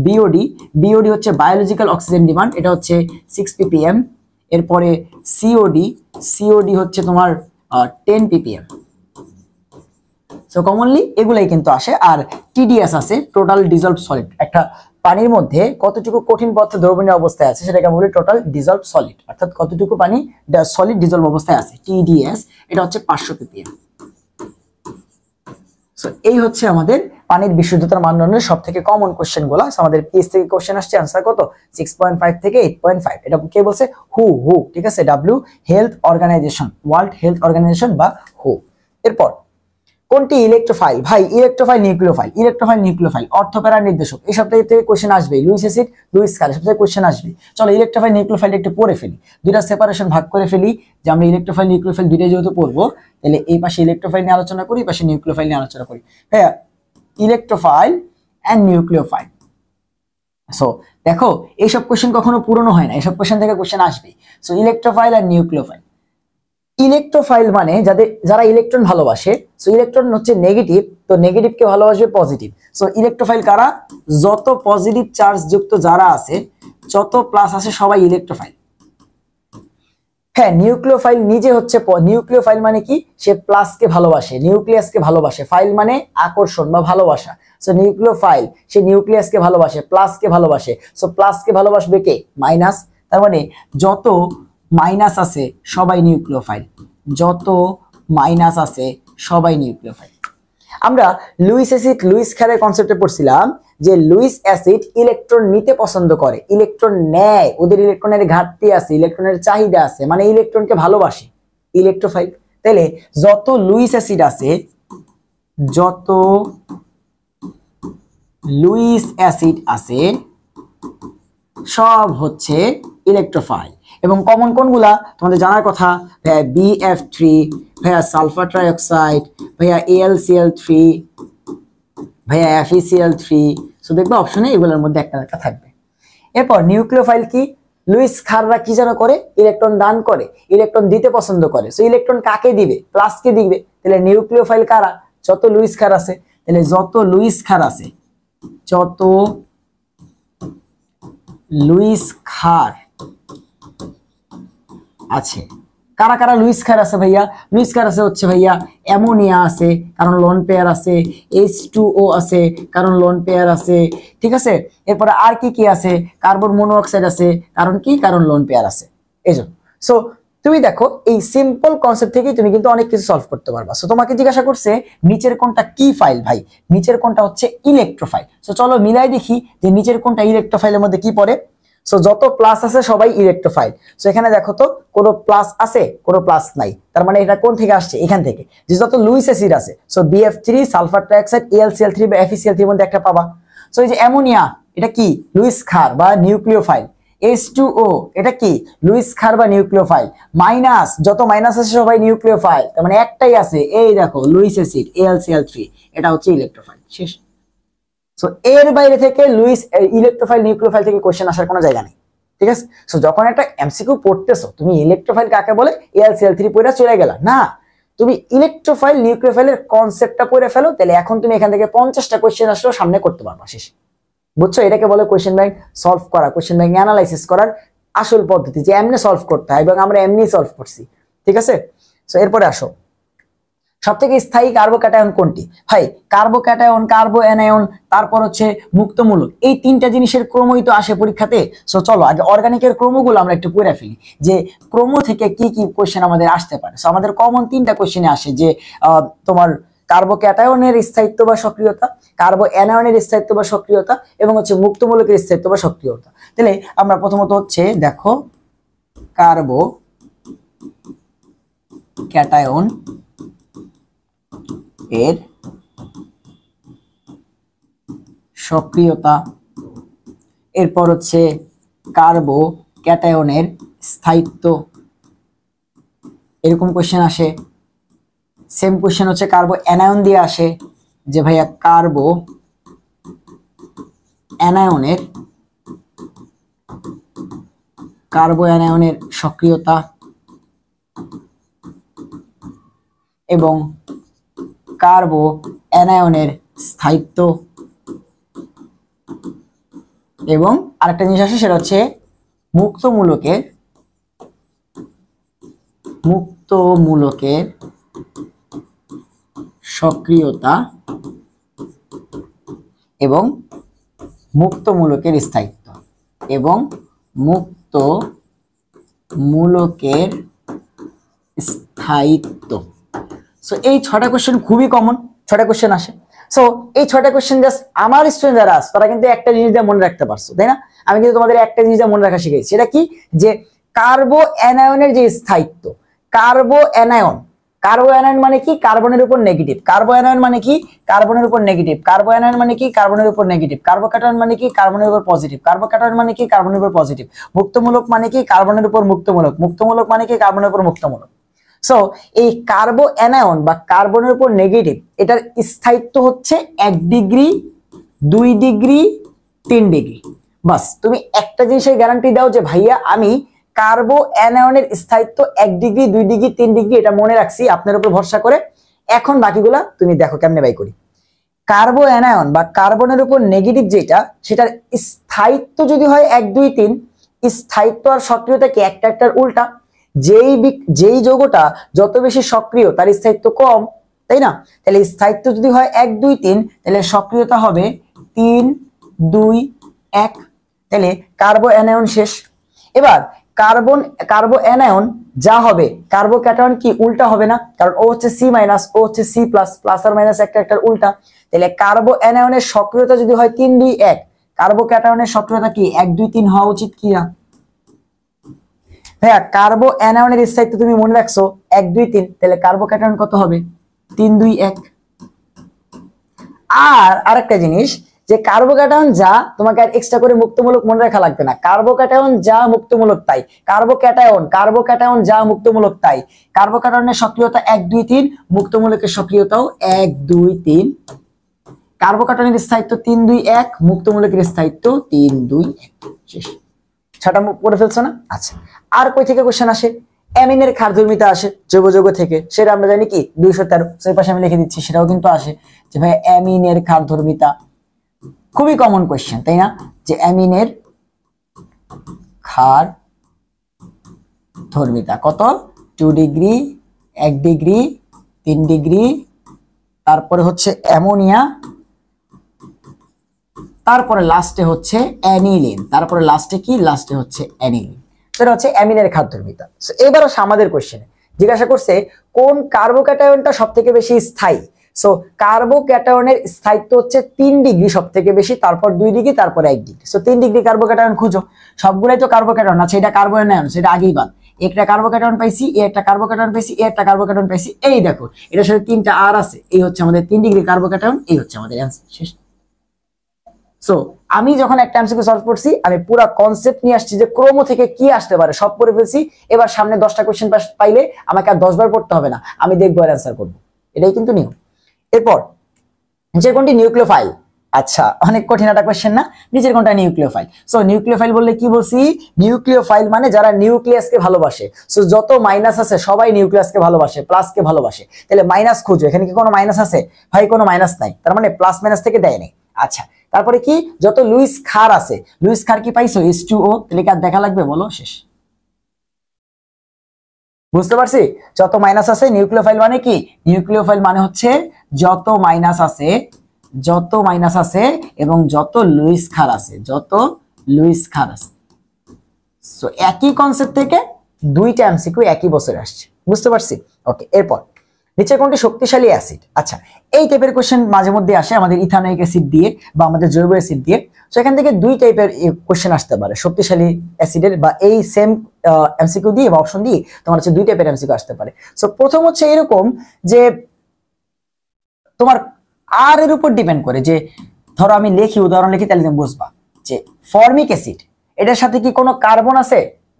বিওডি। বিওডি হচ্ছে বায়োলজিক্যাল অক্সিজেন ডিমান্ড, এটা হচ্ছে 6 ppm। এরপরে সিওডি, সিওডি হচ্ছে তোমার 10 ppm। সো কমনলি এগুলাই কিন্তু আসে। আর টিডিএস আছে, টোটাল ডিজলভ সলিড, একটা পানির মধ্যে কতটুকু কঠিন পদার্থ দ্রবণীয় অবস্থায় আছে সেটাকে আমরা বলি টোটাল ডিজলভ সলিড, অর্থাৎ কতটুকু পানি সলিড ডিজলভ অবস্থায় আছে, টিডিএস। এটা হচ্ছে 500 ppm। সো এই হচ্ছে আমাদের পানির বিশুদ্ধতার মানদণ্ডের সব থেকে কমন কোশ্চেন গুলা। আমাদের পিএস থেকে কোশ্চেন আসছে, আনসার কত 6.5 থেকে 8.5। এটা কে বলছে? হু, হু, ঠিক আছে, W health organisation, world health organisation বা হু। এরপর কোনটি ইলেকট্রোফাইল? ভাই electrophile, nucleophile, electrophile, nucleophile, ortho para নির্দেশক, এই সব থেকে কোশ্চেন আসবে। লুইস অ্যাসিড, লুইস ক্ষার, সব থেকে কোশ্চেন আসবে। চলো ইলেকট্রোফাইল নিউক্লিওফাইল একটু পড়ে ফেলি, দুইটা সেপারেশন ভাগ করে ফেলি, যে আমরা ইলেকট্রোফাইল নিউক্লিওফাইল দুইটাই যেহেতু পড়বো, তাহলে এই পাশে ইলেকট্রোফাইল নিয়ে আলোচনা করি, এই পাশে নিউক্লিওফাইল নিয়ে আলোচনা করি। হ্যাঁ, ইলেকট্রোফাইল এন্ড নিউক্লিওফাইল। সো দেখো এইসব কোশ্চেন কখনো পুরনো হয় না, এইসব কোশ্চেন থেকে কোশ্চেন আসবে। সো ইলেকট্রোফাইল আর নিউক্লিওফাইল। ইলেকট্রোফাইল মানে যারা ইলেকট্রন ভালোবাসে। সো ইলেকট্রন হচ্ছে নেগেটিভ, তো নেগেটিভকে ভালোবাসবে পজিটিভ। সো ইলেকট্রোফাইল কারা? যত পজিটিভ চার্জ যুক্ত যারা আছে, যত প্লাস আছে, সবাই ইলেকট্রোফাইল। হ্যাঁ, নিউক্লিওফাইল নিজে হচ্ছে, নিউক্লিওফাইল মানে কি? সে প্লাসকে ভালোবাসে, নিউক্লিয়াসকে ভালোবাসে। ফাইল মানে আকর্ষণ বা ভালোবাসা। সো নিউক্লিওফাইল সে নিউক্লিয়াসকে ভালোবাসে, প্লাসকে ভালোবাসে। সো প্লাসকে ভালোবাসবে কে? মাইনাস। তার মানে যত মাইনাস আছে সবাই নিউক্লিওফাইল, যত মাইনাস আছে সবাই নিউক্লিওফাইল। আমরা লুইস অ্যাসিড, লুইস ক্ষারের কনসেপ্টে পড়ছিলাম যে লুইস অ্যাসিড ইলেকট্রন নিতে পছন্দ করে, ইলেকট্রন নেয়, ওদের ইলেকট্রনের ঘাটতি আছে, ইলেকট্রনের চাহিদা আছে, মানে ইলেকট্রনকে ভালোবাসে, ইলেকট্রোফাইল। তাহলে যত লুইস অ্যাসিড আছে, যত লুইস অ্যাসিড আছে সব হচ্ছে ইলেকট্রোফাইল। এবং কমন কোনগুলা তোমাদের জানার কথা, ভাইয়া BF3, ভাইয়া সালফার ট্রাইঅক্সাইড, ভাইয়া AlCl3, ভাইয়া FeCl3। সো দেখবে অপশনে এগুলোর মধ্যে একটা একটা থাকবে। এরপর নিউক্লিওফাইল কি? লুইস ক্ষাররা কি যেন করে? ইলেকট্রন দান করে, ইলেকট্রন দিতে পছন্দ করে। সো ইলেকট্রন কাকে দিবে? প্লাসকে দিবে। তাহলে নিউক্লিওফাইল কারা? যত লুইস ক্ষার আছে। তাহলে যত লুইস ক্ষার আছে, যত লুইস ক্ষার আছে, কারা কারা লুইস ক্ষার আছে ভাইয়া? লুইস ক্ষার আছে হচ্ছে ভাইয়া অ্যামোনিয়া আছে, কারণ লোন পেয়ার আছে, H2O আছে, কারণ লোন পেয়ার আছে, ঠিক আছে। এরপরে আর কি কি আছে? কার্বন মনোঅক্সাইড আছে, কারণ কি? কারণ লোন পেয়ার আছে। এজন্য সো তুমি দেখো এই সিম্পল কনসেপ্ট থেকেই তুমি কিন্তু অনেক কিছু সলভ করতে পারবা। সো তোমাকে জিজ্ঞাসা করছে নিচের কোনটা কি ফাইল? ভাই নিচের কোনটা হচ্ছে ইলেকট্রোফাইল। সো চলো মিলাই দেখি যে নিচের কোনটা ইলেকট্রোফাইলের মধ্যে কি পড়ে। সো যত প্লাস আছে সবাই ইলেকট্রোফাইল। সো এখানে দেখো তো কোনো প্লাস আছে, কোনো প্লাস নাই, তার মানে এটা কোন থেকে আসছে? এখান থেকে। যে যত লুইস অ্যাসিড আছে, so BF3, sulphur trioxide, AlCl3 বা FeCl3 এর মধ্যে একটা পাবা। সো এই যে অ্যামোনিয়া, এটা কি? লুইস ক্ষার বা নিউক্লিওফাইল। H2O এটা কি? লুইস ক্ষার বা নিউক্লিওফাইল। মাইনাস, যত মাইনাস আছে সবাই নিউক্লিওফাইল, তার মানে একটাই আছে, এই দেখো লুইস অ্যাসিড AlCl3, এটা হচ্ছে ইলেকট্রোফাইল। শেষ। সো এর বাইরে থেকে লুইস ইলেকট্রোফাইল নিউক্লিওফাইল থেকে কোশ্চেন আসার কোনো জায়গা নেই, ঠিক আছে। সো যখন একটা এমসিকিউ পড়তেছো, তুমি ইলেকট্রোফাইল কাকে বলে AlCl3 পড়ে চলে গেলা না, তুমি ইলেকট্রোফাইল নিউক্লিওফাইলের কনসেপ্টটা পড়ে ফেলো, তাহলে এখন তুমি এখান থেকে 50টা কোশ্চেন আসলেও সামনে করতে পারবা। শেষ। বুঝছো? এটাকে বলে কোশ্চেন ব্যাংক সলভ করা, কোশ্চেন ব্যাংক অ্যানালাইসিস করার আসল পদ্ধতি, যে এমনি সলভ করতে হয়, এবং আমরা এমনি সলভ করছি, ঠিক আছে। সো এরপরে আসো, সবথেকে স্থায়ী কার্বোক্যাটায়ন কোনটি? ভাই কার্বোক্যাটায়ন, কার্বো অ্যানায়ন, তারপর হচ্ছে মুক্তমূলক, এই তিনটা জিনিসের ক্রমই তো আসে পরীক্ষাতে। সো চলো আগে অর্গানিকের ক্রমগুলো আমরা একটু পড়ে ফেলি, যে ক্রম থেকে কি কি কোশ্চেন আমাদের আসতে পারে। সো আমাদের কমন তিনটা কোশ্চেনে আসে, যে তোমার কার্বোক্যাটায়নের স্থায়িত্ব বা সক্রিয়তা, কার্বো অ্যানায়নের স্থায়িত্ব বা সক্রিয়তা, এবং হচ্ছে মুক্তমূলকের স্থায়িত্ব বা সক্রিয়তা। তাহলে আমরা প্রথমত হচ্ছে দেখো কার্বো ক্যাটায়ন এর সক্রিয়তা, এরপর হচ্ছে কার্বো ক্যাটায়নের স্থায়িত্ব, এরকম কোশ্চেন আসে। সেম কোশ্চেন হচ্ছে কার্বো অ্যানায়ন দিয়ে আসে, যে ভাইয়া কার্বো অ্যানায়নের সক্রিয়তা এবং কার্বো অ্যানায়নের স্থায়িত্ব, এবং আরেকটা জিনিস আসে সেটা হচ্ছে মুক্ত মূলকের সক্রিয়তা এবং মুক্ত মূলকের স্থায়িত্ব এবং মুক্ত মূলকের স্থায়িত্ব। সো এই 6টা কোশ্চেন খুবই কমন, 6টা কোশ্চেন আসে। সো এই 6টা কোশ্চেন জাস্ট আমার স্টুডেন্ট যারা আছে তারা কিন্তু একটা জিনিস দিয়ে মনে রাখতে পারছো, তাই না? আমি কিন্তু তোমাদের একটা জিনিস দিয়ে মনে রাখা শিখেছি, সেটা কি? যে কার্বো অ্যানায়নের যে স্থায়িত্ব, কার্বো অ্যানায়ন মানে কি? কার্বনের উপর নেগেটিভ। কার্বো অ্যানায়ন মানে কি? কার্বনের উপর নেগেটিভ। কার্বো অ্যানায়ন মানে কি? কার্বনের উপর নেগেটিভ। কার্বোক্যাটায়ন মানে কি? কার্বনের উপর পজিটিভ। কার্বোক্যাটায়ন মানে কি? কার্বনের উপর পজিটিভ। মুক্তমূলক মানে কি? কার্বনের উপর মুক্তমূলক। মুক্তমূলক মানে কি? কার্বনের উপর মুক্তমূলক। সো এই কার্বো অ্যানায়ন বা কার্বনের উপর নেগেটিভ, এটার স্থায়িত্ব হচ্ছে 1 ডিগ্রি, 2 ডিগ্রি, 3 ডিগ্রি। বাস তুমি একটা জিনিসের গ্যারান্টি দাও যে ভাইয়া আমি কার্বো অ্যানায়নের স্থায়িত্ব 1 ডিগ্রি, 2 ডিগ্রি, 3 ডিগ্রি, এটা মনে রাখছি আপনার উপর ভরসা করে। এখন বাকিগুলা তুমি দেখো কেমনে বাই করি। কার্বো অ্যানায়ন বা কার্বনের উপর নেগেটিভ যেটা, সেটার স্থায়িত্ব যদি হয় 1, 2, 3, স্থায়িত্ব আর সক্রিয়তা কি একটা একটার উল্টা। যেই যৌগটা যত বেশি সক্রিয় তার স্থায়িত্ব কম, তাই না? তাহলে স্থায়িত্ব যদি হয় 1, 2, 3, তাহলে সক্রিয়তা হবে 3, 2, 1। তাহলে কার্বো অ্যানায়ন শেষ। এবার কার্বো অ্যানায়ন যা হবে, কার্বোক্যাটায়ন কি উল্টা হবে না? কারণ ও হচ্ছে C-, ও হচ্ছে C+, প্লাস আর মাইনাস একটা একটার উল্টা। তাহলে কার্বো অ্যানায়নের সক্রিয়তা যদি হয় 3, 2, 1, কার্বোক্যাটায়নের সক্রিয়তা কি 1, 2, 3 হওয়া উচিত কি না? হ্যাঁ, কার্বো অ্যানায়নের স্থায়িত্ব তুমি মনে রাখছো 1, 2, 3, তাহলে কার্বোক্যাটায়ন কত হবে? 3, 2, 1। আর আরেকটা জিনিস, যে কার্বোক্যাটায়ন যা, তোমাকে আর এক্সট্রা করে মুক্তমূলক মনে রাখা লাগবে না। কার্বোক্যাটায়ন যা মুক্তমূলক তাই। কার্বোক্যাটায়ন যা মুক্তমূলক তাই। কার্বোক্যাটায়নের সক্রিয়তা 1, 2, 3, মুক্তমূলকের সক্রিয়তাও 1, 2, 3। কার্বোক্যাটায়নের স্থায়িত্ব 3, 2, 1, মুক্তমূলকের স্থায়িত্ব 3, 2, 1। শেষ। 6টা পড়ে ফেলছো না? আচ্ছা, আর কই থেকে কোশ্চেন আসে? অ্যামিনের ক্ষারধর্মিতা আসে জৈব যৌগ থেকে, সেটা আমরা জানি কি 213। সেই পাশে আমি লিখে দিচ্ছি, সেটাও কিন্তু আসে যে ভাই অ্যামিনের ক্ষারধর্মিতা। খুবই কমন কোশ্চেন, তাই না? যে অ্যামিনের ক্ষারধর্মিতা কত? 2 ডিগ্রি, 1 ডিগ্রি, 3 ডিগ্রি, তারপরে হচ্ছে অ্যামোনিয়া, তারপরে লাস্টে হচ্ছে অ্যানিলিন, তারপরে লাস্টে কি? লাস্টে হচ্ছে অ্যানিলিন। সেটা হচ্ছে অ্যামিনের ক্ষারধর্মিতা। এবারও আমাদের কোশ্চেনে জিজ্ঞাসা করছে কোন কার্বোক্যাটায়নটা সবথেকে বেশি স্থায়ী। সো কার্বোক্যাটায়নের স্থায়িত্ব হচ্ছে 3 ডিগ্রি সব থেকে বেশি, তারপর 2 ডিগ্রি, তারপর 1 ডিগ্রি। সো 3 ডিগ্রি কার্বোক্যাটায়ন খুঁজো। সবগুলাই তো কার্বোক্যাটায়ন আছে, এটা কার্বো অ্যানায়ন, সেটা আগেই বাদ। একটা কার্বোক্যাটায়ন পাইছি, একটা কার্বোক্যাটায়ন পাইছি, একটা কার্বোক্যাটায়ন পাইছি। এই দেখো এটার সাথে 3টা আর আছে, এই হচ্ছে আমাদের 3 ডিগ্রি কার্বোক্যাটায়ন, এই হচ্ছে আমাদের অ্যান্সার। শেষ। সো আমি যখন একটা এমসিকিউ সলভ করছি, আমি পুরো কনসেপ্ট নিয়ে আসছি যে ক্রোমো থেকে কি আসতে পারে, সব পড়ে ফেলছি। এবার সামনে 10টা কোশ্চেন পাইলে আমাকে আর 10 বার পড়তে হবে না, আমি দেখবো আর অ্যান্সার করবো। এটাই কিন্তু নিয়ম। এরপর নিচের কোনটি নিউক্লিওফাইল? আচ্ছা, অনেক কঠিন একটা কোশ্চেন না? নিচের কোনটা নিউক্লিওফাইল? সো নিউক্লিওফাইল বললে কি বলছি? নিউক্লিওফাইল মানে যারা নিউক্লিয়াসকে ভালোবাসে। সো যত মাইনাস আছে সবাই নিউক্লিয়াসকে ভালোবাসে, প্লাসকে ভালোবাসে। তাহলে মাইনাস খুঁজো, এখানে কি কোনো মাইনাস আছে? ভাই কোনো মাইনাস নাই, তার মানে প্লাস মাইনাস থেকে দেয় নাই। আচ্ছা, তারপরে কি? যত লুইস ক্ষার আছে, লুইস ক্ষার কি পাইছো? H2O। তাহলে কার দেখা লাগবে বলো? শেষ। বুঝতে পারছি? যত মাইনাস আছে, নিউক্লিওফাইল মানে কি? নিউক্লিওফাইল মানে হচ্ছে যত মাইনাস আছে, যত মাইনাস আছে এবং যত লুইস ক্ষার আছে, যত লুইস ক্ষার আছে। সো একই কনসেপ্ট থেকে 2টা এমসিকিউ একই বছরে আসছে। বুঝতে পারছি? ওকে, এরপর নিচে কোনটি শক্তিশালী অ্যাসিড? আচ্ছা, এই টাইপের কোশ্চেন মাঝে মধ্যে আসে আমাদের ইথানোয়িক অ্যাসিড দিয়ে বা আমাদের জৈব অ্যাসিড দিয়ে। সো এখান থেকে 2 টাইপের কোশ্চেন আসতে পারে শক্তিশালী অ্যাসিডের, বা এই সেম এমসিকিউ দিয়ে বা অপশন দিয়ে তোমার হচ্ছে 2 টাইপের এমসিকিউ আসতে পারে। সো প্রথম হচ্ছে এরকম যে তোমার আর এর উপর ডিপেন্ড করে, যে ধরো আমি লিখি, উদাহরণ লিখি, তাহলে তুমি বুঝবা যে ফর্মিক অ্যাসিড, এটার সাথে কি কোনো কার্বন আছে?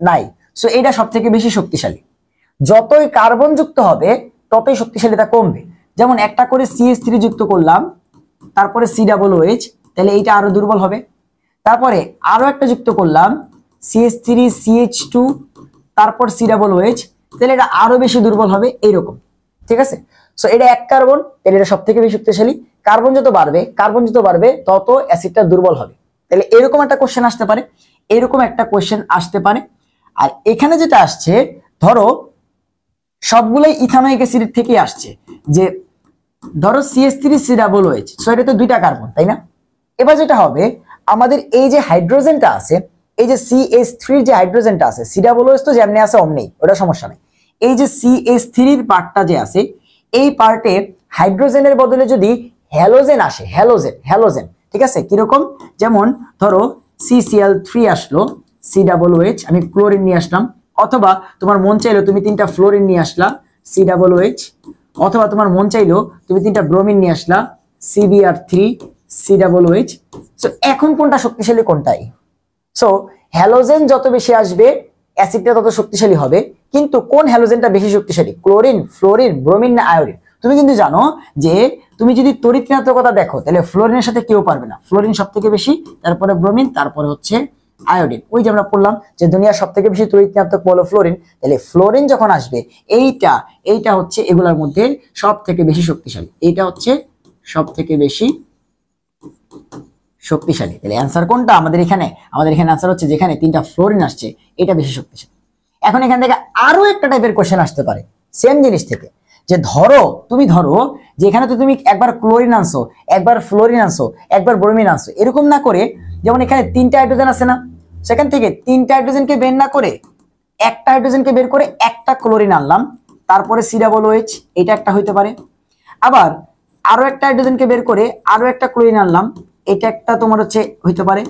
নাই। সো এটা সব থেকে বেশি শক্তিশালী। যতই কার্বন যুক্ত হবে ততই শক্তিশালীতা কমবে। যেমন একটা করে CH3 যুক্ত করলাম, তারপরে COOH, তাহলে এইটা আরো দুর্বল হবে। তারপরে আরো একটা যুক্ত করলাম CH3CH2 তারপর C ডাবল OH, তাহলে এটা আরো বেশি দুর্বল হবে এইরকম, ঠিক আছে। সো এটা এক কার্বন, তাহলে এটা সবথেকে বেশি শক্তিশালী। কার্বন যত বাড়বে তত অ্যাসিডটা দুর্বল হবে। তাহলে এরকম একটা কোশ্চেন আসতে পারে, এরকম একটা কোশ্চেন আসতে পারে। আর এখানে যেটা আসছে, ধরো সবগুলোই ইথানোয়িক অ্যাসিড থেকে আসছে, যে ধরো CH3C ডাবল OH, সো এটা তো দুইটা কার্বন, তাই না? এবার যেটা হবে, আমাদের এই যে হাইড্রোজেনটা আছে, এই যে CH3 যে হাইড্রোজেনটা আছে, C ডাবল OH তো যেমনি আছে অমনি, ওটা সমস্যা নেই। এই যে CH3 এর পার্টটা যে আছে, এই পার্টে হাইড্রোজেনের বদলে যদি হ্যালোজেন আসে, হ্যালোজেন, ঠিক আছে, কিরকম, যেমন ধরো CCl3 আসলো, C ডাবল OH, আমি ক্লোরিন নিয়ে আসলাম, অথবা তোমার মন চাইলো তুমি 3টা ফ্লোরিন নিয়ে আসলা, C ডাবল OH, অথবা তোমার মন চাইলো তুমি 3টা ব্রোমিন নিয়ে আসলা, CBr3, C double OH। So এখন কোনটা শক্তিশালী, কোনটাই? সো হ্যালোজেন যত বেশি আসবে অ্যাসিডটা তত শক্তিশালী হবে, কিন্তু কোন হ্যালোজেনটা বেশি শক্তিশালী, ক্লোরিন, ফ্লোরিন, ব্রোমিন না আয়োডিন? তুমি কিন্তু জানো যে তুমি যদি তড়িৎ ঋণাত্মকতা দেখো, তাহলে ফ্লোরিনের সাথে কেউ পারবে না, ফ্লোরিন সবথেকে বেশি, তারপরে ব্রোমিন, তারপরে হচ্ছে আয়োডিন। ওই যে আমরা পড়লাম যে দুনিয়ার সবথেকে বেশি তড়িৎ ঋণাত্মক হলো ফ্লোরিন, তাহলে ফ্লোরিন যখন আসবে এইটা হচ্ছে এগুলোর মধ্যে সব থেকে বেশি শক্তিশালী, এইটা হচ্ছে সব থেকে বেশি শক্তিশালী। তাহলে অ্যান্সার কোনটা আমাদের এখানে অ্যান্সার হচ্ছে যেখানে 3টা ফ্লোরিন আসছে এটা বেশি শক্তিশালী। এখন এখান থেকে আরো একটা টাইপের কোশ্চেন আসতে পারে সেম জিনিস থেকে, যে তুমি ধরো যে এখানে তো তুমি একবার ক্লোরিন আনছো, একবার ফ্লোরিন আনছো, একবার ব্রোমিন আনছো, এরকম না করে, যেমন এখানে 3টা হাইড্রোজেন আছে না, সেখান থেকে 3টা হাইড্রোজেনকে বের না করে একটা হাইড্রোজেনকে বের করে একটা ক্লোরিন আনলাম, তারপরে C ডাবল OH, এটা একটা হইতে পারে। আবার আরো একটা হাইড্রোজেনকে বের করে আরো একটা ক্লোরিন আনলাম, এটা একটা তোমার হচ্ছে হইতে পারে।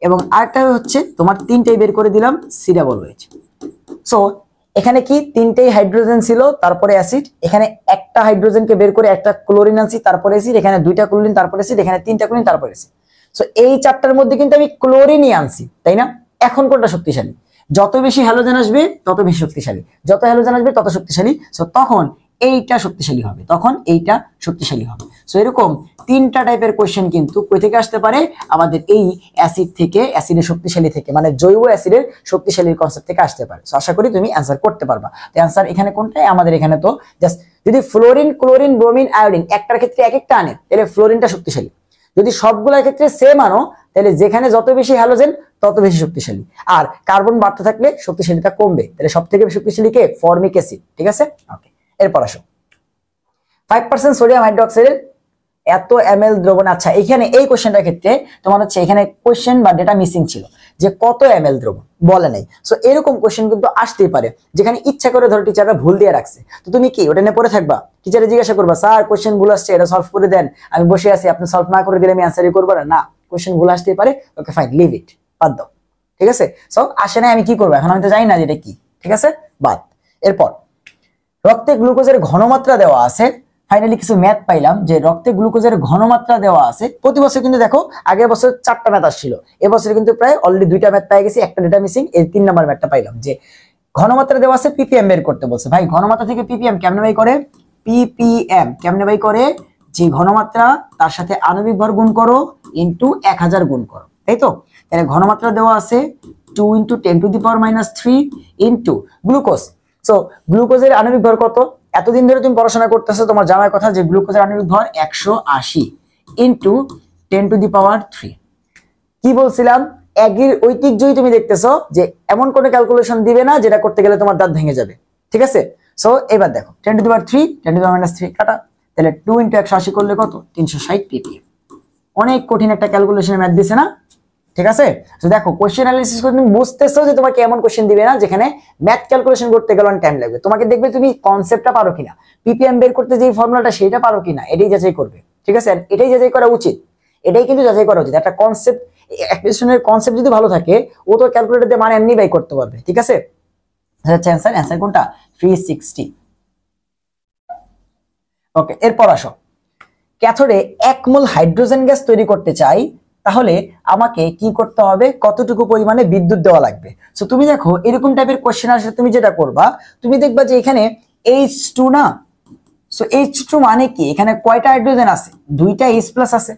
এবং আরেকটা হচ্ছে তোমার 3টাই বের করে দিলাম, C ডাবল OH। সো এখানে কি 3টেই হাইড্রোজেন ছিল, তারপরে অ্যাসিড, এখানে একটা হাইড্রোজেনকে বের করে একটা ক্লোরিন আনছি, তারপরে অ্যাসিড, এখানে 2টা ক্লোরিন তারপরে অ্যাসিড, এখানে 3টা ক্লোরিন তারপরে অ্যাসিড। সো এই 4টার মধ্যে কিন্তু আমি ক্লোরিনই আনছি, তাই না? এখন কোনটা শক্তিশালী? যত বেশি হ্যালোজেন আসবে তত বেশি শক্তিশালী, যত হ্যালোজেন আসবে তত শক্তিশালী। সো তখন এইটা শক্তিশালী হবে, সো এরকম 3টা টাইপের কোশ্চেন কিন্তু কই থেকে আসতে পারে, আমাদের এই অ্যাসিড থেকে, অ্যাসিডের শক্তিশালী থেকে, মানে জৈব অ্যাসিডের শক্তিশালীর কনসেপ্ট থেকে আসতে পারে। সো আশা করি তুমি অ্যান্সার করতে পারবা। তো অ্যান্সার এখানে কোনটাই, আমাদের এখানে তো জাস্ট যদি ফ্লোরিন, ক্লোরিন, ব্রোমিন, আয়োডিন একটার ক্ষেত্রে এক একটা আনে, তাহলে ফ্লোরিনটা শক্তিশালী। যদি সবগুলোর ক্ষেত্রে সেম আনো, তাহলে যেখানে যত বেশি হ্যালোজেন তত বেশি শক্তিশালী, আর কার্বন বাড়তে থাকলে শক্তিশালীতা কমবে। তাহলে সব থেকে শক্তিশালী কে? ফর্মিক অ্যাসিড, ঠিক আছে। ওকে, এরপর আসো 5% সোডিয়াম হাইড্রোক্সাইডের এত ml দ্রবণ। আচ্ছা, এখানে এই কোশ্চেনটার ক্ষেত্রে তোমার হচ্ছে এখানে কোশ্চেন বা ডেটা মিসিং ছিল, যে কত ml দ্রবণ বলে নাই। সো এরকম কোশ্চেন কিন্তু আসতেই পারে, যেখানে ইচ্ছা করে ধরো টিচাররা ভুল দিয়ে রাখছে, তো তুমি কি ওটা নিয়ে পড়ে থাকবা? টিচারে জিজ্ঞাসা করবা, স্যার কোশ্চেন ভুল আসছে, এটা সলভ করে দেন, আমি বসে আছি, আপনি সলভ না করে দিলে আমি অ্যান্সারই করবো না? কোশ্চেন ভুল আসতেই পারে, ওকে ফাইন, লিভ ইট, বাদ দাও, ঠিক আছে। সো আসে না, আমি কি করবো এখন? আমি তো জানি না যেটা কি, ঠিক আছে, বাদ। এরপর রক্তে গ্লুকোজের ঘনমাত্রা দেওয়া আছে। ফাইনালি কিছু ম্যাথ পাইলাম যে রক্তে গ্লুকোজের ঘনমাত্রা দেওয়া আছে। প্রতি বছর কিন্তু দেখো, আগের বছর 4টা ম্যাথ আসছিল, এবছর কিন্তু প্রায় অলরেডি 2টা ম্যাথ পেয়ে গেছি, একটা ডেটা মিসিং, এই 3 নাম্বার ম্যাথটা পাইলাম যে ঘনমাত্রা দেওয়া আছে, ppm বের করতে বলছে। ভাই ঘনমাত্রা থেকে ppm কেমনে বাই করে? ppm কেমনে বাই করে? যে ঘনমাত্রা তার সাথে আণবিক ভর গুণ করো ইনটু 1000 গুণ করো, তাই তো। তাহলে ঘনমাত্রা দেওয়া আছে 2 × 10⁻³ ইনটু গ্লুকোজ। সো গ্লুকোজের আণবিক ভর কত? এতদিন ধরে তুমি পড়াশোনা করতেছো, তোমার জানার কথা যে গ্লুকোজের আণবিক ভর 180 ইনটু 10⁻³ কি বলছিলাম? এগির ঐতিহ্যই তুমি দেখতেছো যে এমন কোনো ক্যালকুলেশন দিবে না যেটা করতে গেলে তোমার দাঁত ভেঙে যাবে, ঠিক আছে। সো এবার দেখো 10⁻³ 10⁻³ কাটা, তাহলে 2 × 180 করলে কত? 360 ppm। অনেক কঠিন একটা ক্যালকুলেশনের ম্যাথ দিছে না, ঠিক আছে। তো দেখো কোশ্চেন অ্যানালিসিস করে তুমি বুঝতেছো যে তোমাকে এমন কোশ্চেন দিবে না যেখানে ম্যাথ ক্যালকুলেশন করতে গেলে অনেক টাইম লাগবে। তোমাকে দেখবে তুমি কনসেপ্টটা পারো কিনা, ppm বের করতে যে ফর্মুলাটা সেটা পারো কিনা, এটাই যাচাই করবে, ঠিক আছে। এটাই যাচাই করা উচিত, এটাই কিন্তু যাচাই করা উচিত। একটা কনসেপ্ট, এক্সপ্রেশনের কনসেপ্ট যদি ভালো থাকে, ও তো ক্যালকুলেটর দিয়ে মানে এমনি বাই করতে পারবে, ঠিক আছে। আচ্ছা অ্যান্সার কোনটা? 360। ওকে, এরপর আসো, ক্যাথোডে 1 মোল হাইড্রোজেন গ্যাস তৈরি করতে চাই, তাহলে আমাকে কি করতে হবে? কতটুকু পরিমাণে বিদ্যুৎ দেওয়া লাগবে? সো তুমি দেখো এরকম টাইপের কোশ্চেন আসলে তুমি যেটা করবা, তুমি দেখবা যে এখানে H2 না। সো H2 মানে কি? এখানে কয়টা হাইড্রোজেন আছে? 2টা H+ আছে।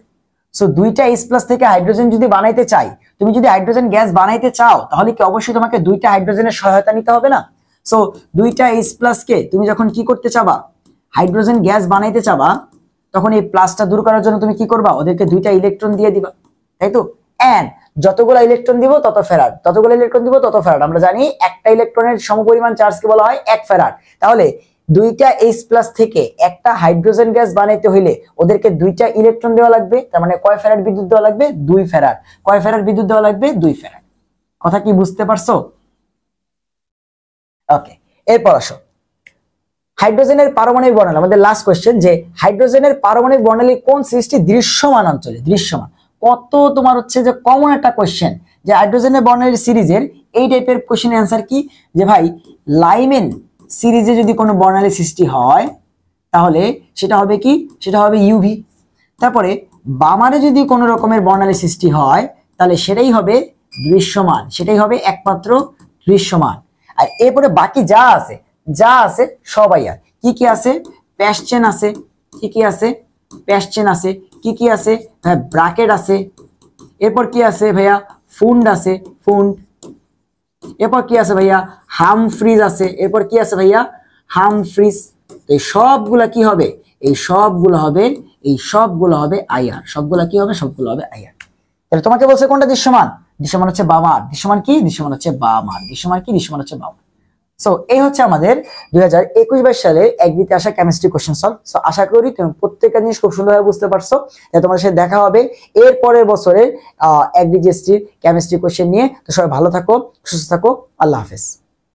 সো 2টা H+ থেকে হাইড্রোজেন যদি বানাইতে চাই, তুমি যদি হাইড্রোজেন গ্যাস বানাইতে চাও তাহলে কি অবশ্যই তোমাকে দুইটা হাইড্রোজেনের সহায়তা নিতে হবে না? সো দুইটা H+ কে তুমি যখন কি করতে চাবা, হাইড্রোজেন গ্যাস বানাইতে চাবা, তখন এই প্লাসটা দূর করার জন্য তুমি কি করবা, ওদেরকে দুইটা ইলেকট্রন দিয়ে দিবা, তাই তো? এন্ড যতগুলো ইলেকট্রন দিব তত ফ্যারাড, ততগুলো ইলেকট্রন দিব তত ফ্যারাড। আমরা জানি একটা ইলেকট্রনের সমপরিমাণ চার্জকে বলা হয় 1 ফ্যারাড। তাহলে দুইটা H+ থেকে একটা হাইড্রোজেন গ্যাস বানাইতে হইলে ওদেরকে দুইটা ইলেকট্রন দেওয়া লাগবে, তার মানে কয় ফ্যারাড বিদ্যুৎ দেওয়া লাগবে? 2 ফ্যারাড। কয় ফ্যারাড বিদ্যুৎ দেওয়া লাগবে? 2 ফ্যারাড। কথা কি বুঝতে পারছো? ওকে, এরপর আসো হাইড্রোজেনের পারমাণবিক বর্ণালী, আমাদের লাস্ট কোশ্চেন, যে হাইড্রোজেনের পারমাণবিক বর্ণালী কোন সৃষ্টি দৃশ্যমান অঞ্চলে? দৃশ্যমান কত তোমার হচ্ছে যে কমন একটা কোশ্চেন, যে হাইড্রোজেনের বর্ণালীর সিরিজের এই টাইপের কোশ্চেনের অ্যান্সার কি, যে ভাই লাইমেন সিরিজে যদি কোনো বর্ণালী সৃষ্টি হয় তাহলে সেটা হবে কি, সেটা হবে ইউভি। তারপরে বামারে যদি কোনো রকমের বর্ণালী সৃষ্টি হয় তাহলে সেটাই হবে দৃশ্যমান, সেটাই হবে একমাত্র দৃশ্যমান। আর এরপরে বাকি যা আছে সবাই আর কি কি আছে, প্যাসচেন আছে, কি কি আছে, প্যাসচেন আছে, কি কি আছে, ব্রাকেট আছে, এরপর কি আছে ভাইয়া, ফুন্ড আছে, ফুন্ড, এরপর কি আছে ভাইয়া, হামফ্রিজ আছে, এরপর কি আছে ভাইয়া, হামফ্রিজ। এই সবগুলা কি হবে, এই সবগুলো হবে আইআর, সবগুলা কি হবে, সবগুলো হবে আইআর। তাহলে তোমাকে বলছে কোনটা দৃশ্যমান? দৃশ্যমান হচ্ছে বামার। দৃশ্যমান কি? দৃশ্যমান হচ্ছে বামার। দৃশ্যমান কি? দৃশ্যমান হচ্ছে বামার। সো এই হচ্ছে আমাদের 2021-22 সালে এগ্রিতে আসা কেমিস্ট্রি কোশ্চেন সলভ। সো আশা করি তুমি প্রত্যেকটা জিনিস খুব সুন্দরভাবে বুঝতে পারছো। তোমাদের সাথে দেখা হবে এর পরের বছরে এগ্রি জিএসটি কেমিস্ট্রি কোশ্চেন নিয়ে। তো সবাই ভালো থাকো, সুস্থ থাকো, আল্লাহ হাফেজ।